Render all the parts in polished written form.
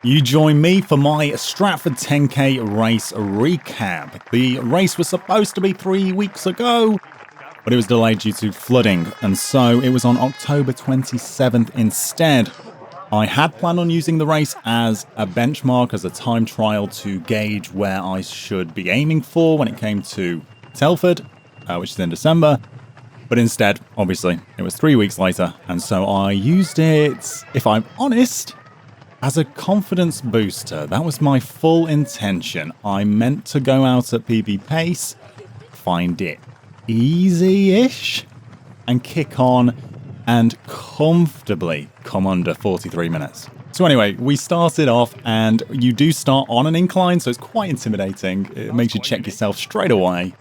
You join me for my Stratford 10K race recap. The race was supposed to be 3 weeks ago, but it was delayed due to flooding, and so it was on October 27th instead. I had planned on using the race as a benchmark, as a time trial to gauge where I should be aiming for when it came to Telford, which is in December. But instead, obviously, it was 3 weeks later, and so I used it, if I'm honest, as a confidence booster. That was my full intention. I meant to go out at PB pace, find it easy-ish, and kick on and comfortably come under 43 minutes. So anyway, we started off, and you do start on an incline, so it's quite intimidating. It makes you check yourself straight away.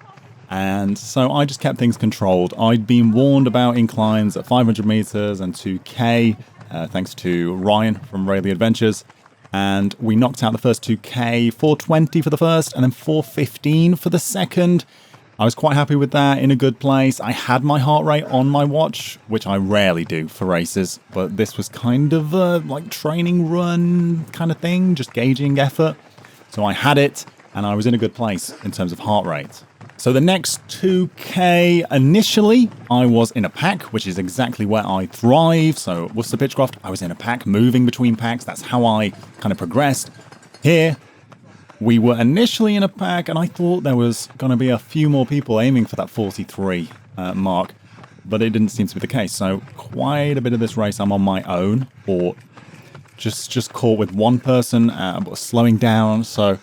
And so I just kept things controlled. I'd been warned about inclines at 500 meters and 2K, thanks to Ryan from Rayleigh Adventures. And we knocked out the first 2K, 4:20 for the first, and then 4:15 for the second. I was quite happy with that, in a good place. I had my heart rate on my watch, which I rarely do for races, but this was kind of a like training run kind of thing, just gauging effort. So I had it, and I was in a good place in terms of heart rate. So the next 2K, initially, I was in a pack, which is exactly where I thrive. So Worcester Pitchcroft, I was in a pack, moving between packs. That's how I kind of progressed. Here, we were initially in a pack, and I thought there was going to be a few more people aiming for that 43 mark, but it didn't seem to be the case. So quite a bit of this race I'm on my own, or just caught with one person, but slowing down. So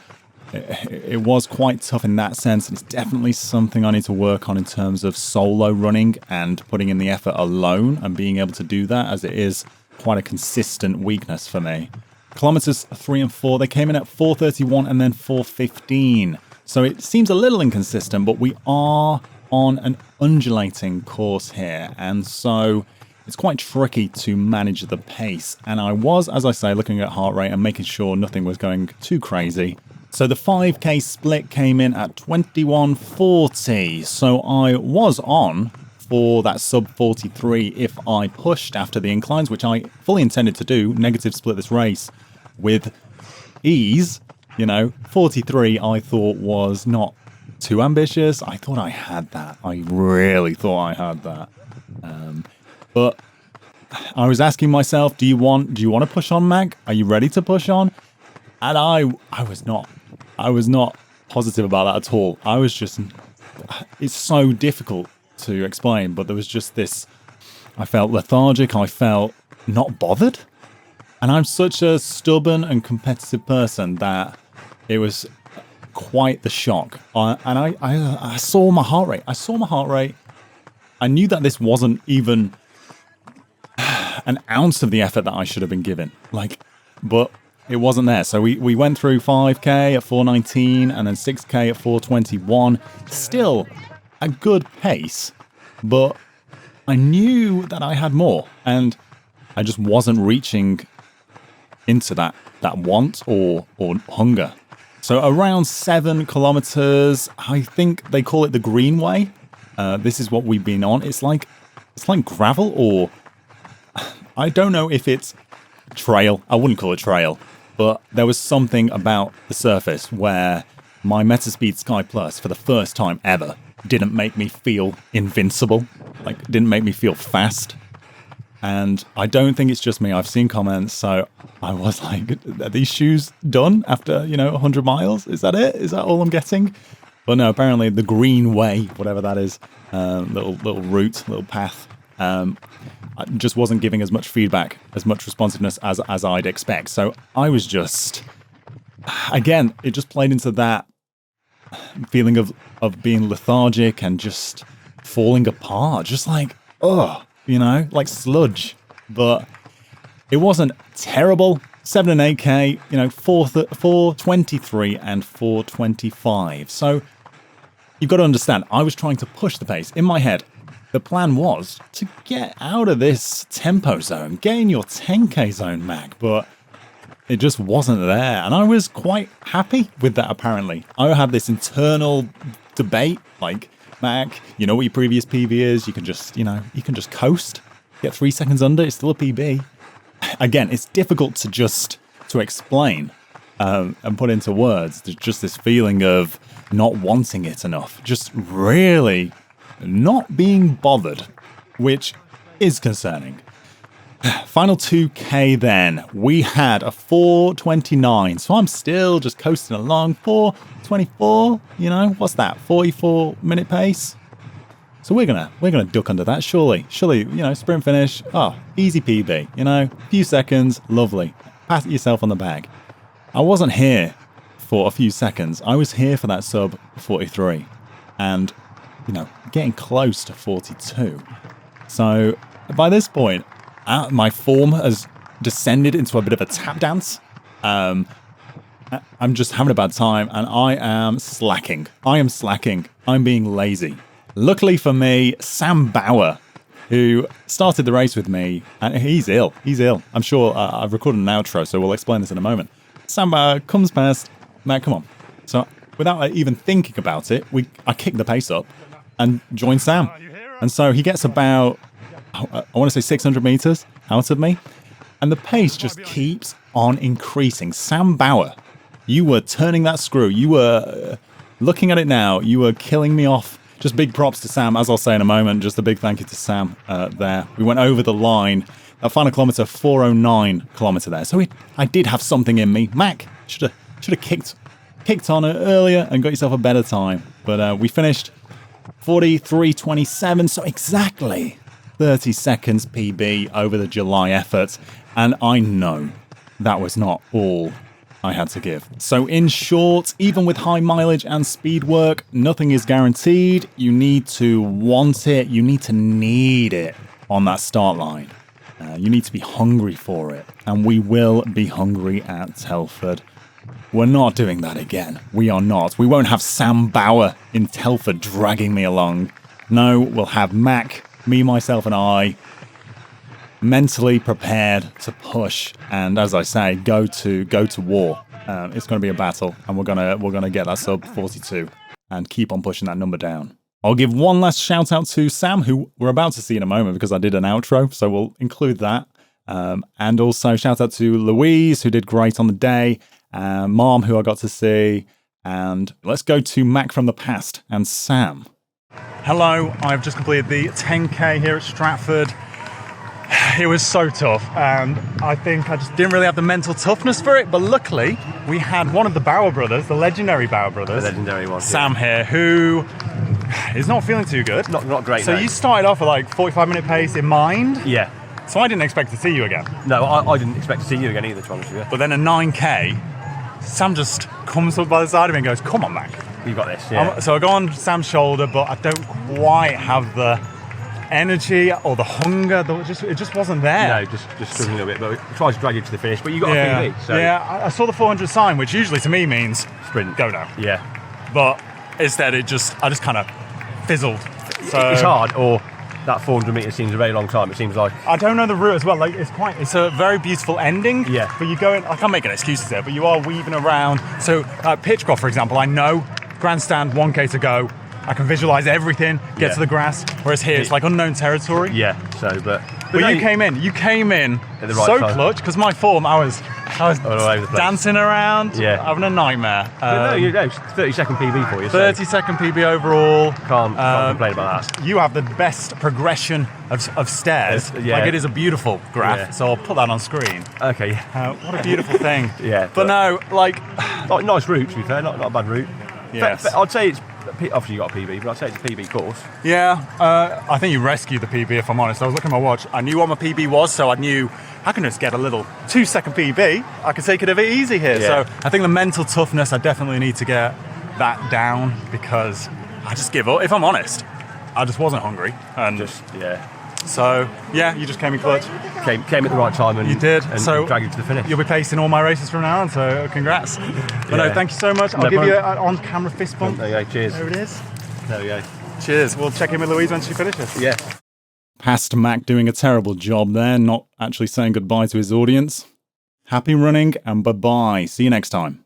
it was quite tough in that sense, and it's definitely something I need to work on in terms of solo running and putting in the effort alone and being able to do that, as it is quite a consistent weakness for me. Kilometers 3 and 4, they came in at 4:31 and then 4:15. So it seems a little inconsistent, but we are on an undulating course here, and so it's quite tricky to manage the pace. And I was, as I say, looking at heart rate and making sure nothing was going too crazy. So the 5K split came in at 21:40. So I was on for that sub 43 if I pushed after the inclines, which I fully intended to do, negative split this race with ease. 43 I thought was not too ambitious. I thought I had that. I really thought I had that. But I was asking myself, do you want to push on, Mac? Are you ready to push on? And I was not positive about that at all. It's so difficult to explain, but there was just this, I felt lethargic, I felt not bothered. And I'm such a stubborn and competitive person that it was quite the shock. I saw my heart rate. I knew that this wasn't even an ounce of the effort that I should have been given. But it wasn't there. So we went through 5K at 4:19 and then 6K at 4:21. Still a good pace, but I knew that I had more, and I just wasn't reaching into that want or hunger. So around 7 kilometers, I think they call it the Greenway. This is what we've been on. It's like gravel, or I don't know if it's trail. I wouldn't call it trail. But there was something about the surface where my Metaspeed Sky Plus, for the first time ever, didn't make me feel invincible. Didn't make me feel fast. And I don't think it's just me. I've seen comments, so I was like, are these shoes done after, 100 miles? Is that it? Is that all I'm getting? But no, apparently the Green Way, whatever that is, little route, little path, I just wasn't giving as much feedback, as much responsiveness as I'd expect. So I was just, again, it just played into that feeling of being lethargic and just falling apart, just like sludge. But it wasn't terrible. 7 and 8K, 4:23 and 4:25. So you've got to understand, I was trying to push the pace in my head. The plan was to get out of this tempo zone, get in your 10K zone, Mac, but it just wasn't there. And I was quite happy with that, apparently. I had this internal debate, Mac, you know what your previous PB is, you can just coast, get 3 seconds under, it's still a PB. Again, it's difficult to just to explain and put into words. There's just this feeling of not wanting it enough, just really not being bothered, which is concerning. Final 2K then, we had a 4:29, so I'm still just coasting along. 4:24, you know, what's that, 44-minute pace? So we're gonna duck under that, surely, you know, sprint finish, oh, easy PB, you know, few seconds, lovely, pat yourself on the back. I wasn't here for a few seconds, I was here for that sub 43, and, you know, getting close to 42. So by this point, my form has descended into a bit of a tap dance. I'm just having a bad time, and I am slacking. I'm being lazy. Luckily for me, Sam Bauer, who started the race with me, and he's ill. I'm sure I've recorded an outro, so we'll explain this in a moment. Sam Bauer comes past, Matt, come on. So without even thinking about it, I kick the pace up and join Sam. And so he gets about, I want to say 600 meters out of me, and the pace just keeps on increasing. Sam Bauer, you were turning that screw. You were, looking at it now, you were killing me off. Just big props to Sam, as I'll say in a moment. Just a big thank you to Sam there. We went over the line. That final kilometre, 4:09 kilometre there. So I did have something in me. Mac should have kicked on it earlier and got yourself a better time. But we finished 43:27, so exactly 30 seconds PB over the July effort. And I know that was not all I had to give. So in short, even with high mileage and speed work, nothing is guaranteed. You need to want it. You need to need it on that start line. You need to be hungry for it. And we will be hungry at Telford. We're not doing that again. We are not. We won't have Sam Bauer in Telford dragging me along. No, we'll have Mac, me, myself, and I mentally prepared to push, and as I say, go to war. It's going to be a battle, and we're gonna get that sub 42 and keep on pushing that number down. I'll give one last shout out to Sam, who we're about to see in a moment because I did an outro, so we'll include that. And also shout out to Louise, who did great on the day, Mom, who I got to see, and let's go to Mac from the past and Sam. Hello, I've just completed the 10K here at Stratford. It was so tough, and I think I just didn't really have the mental toughness for it, but luckily we had one of the Bauer brothers, the legendary Bauer brothers, Sam here, who is not feeling too good. Not great. So no. You started off at like 45-minute pace in mind. Yeah. So I didn't expect to see you again. No, I didn't expect to see you again either, to be honest with you. But then a 9K, Sam just comes up by the side of me and goes, "Come on, Mac. You got this." Yeah. So I go on Sam's shoulder, but I don't quite have the energy or the hunger. It just wasn't there. No, just struggling a little bit, but we tried to drag you to the finish, but you got a PB. So. Yeah, I saw the 400 sign, which usually to me means sprint. Go now. Yeah. But instead, I just kind of fizzled. So it's hard, or that 400 metres seems a very long time. It seems like I don't know the route as well. Like it's a very beautiful ending. Yeah. But you go in. I can't make an excuse there, but you are weaving around. So Pitchcroft, for example, I know grandstand 1K to go. I can visualize everything, get to the grass. Whereas here, it's like unknown territory. Yeah. So, but no, you came in at the right so time. Clutch, because my form, I was all over the place. Dancing around, having a nightmare. No, 30-second PB for you. 30-second PB overall. Can't complain about that. You have the best progression of stairs. Like it is a beautiful graph. Yeah. So I'll put that on screen. Okay. What a beautiful thing. Yeah. But no, like nice route to be fair. Not a bad route. Yes. I'd say it's. Obviously you got a PB, but I'd say it's a PB course. Yeah, I think you rescued the PB, if I'm honest. I was looking at my watch. I knew what my PB was, so I knew I can just get a little 2-second PB. I can take it a bit easy here. Yeah. So I think the mental toughness, I definitely need to get that down, because I just give up. If I'm honest, I just wasn't hungry. And so, you just came in clutch. Came at the right time and you did. And so dragged you to the finish. You'll be pacing all my races from now on, so congrats. But no, thank you so much. I'll give you an on-camera fist bump. There you go, cheers. There it is. There we go. Cheers. We'll check in with Louise when she finishes. Yeah. Past Mac doing a terrible job there, not actually saying goodbye to his audience. Happy running and bye-bye. See you next time.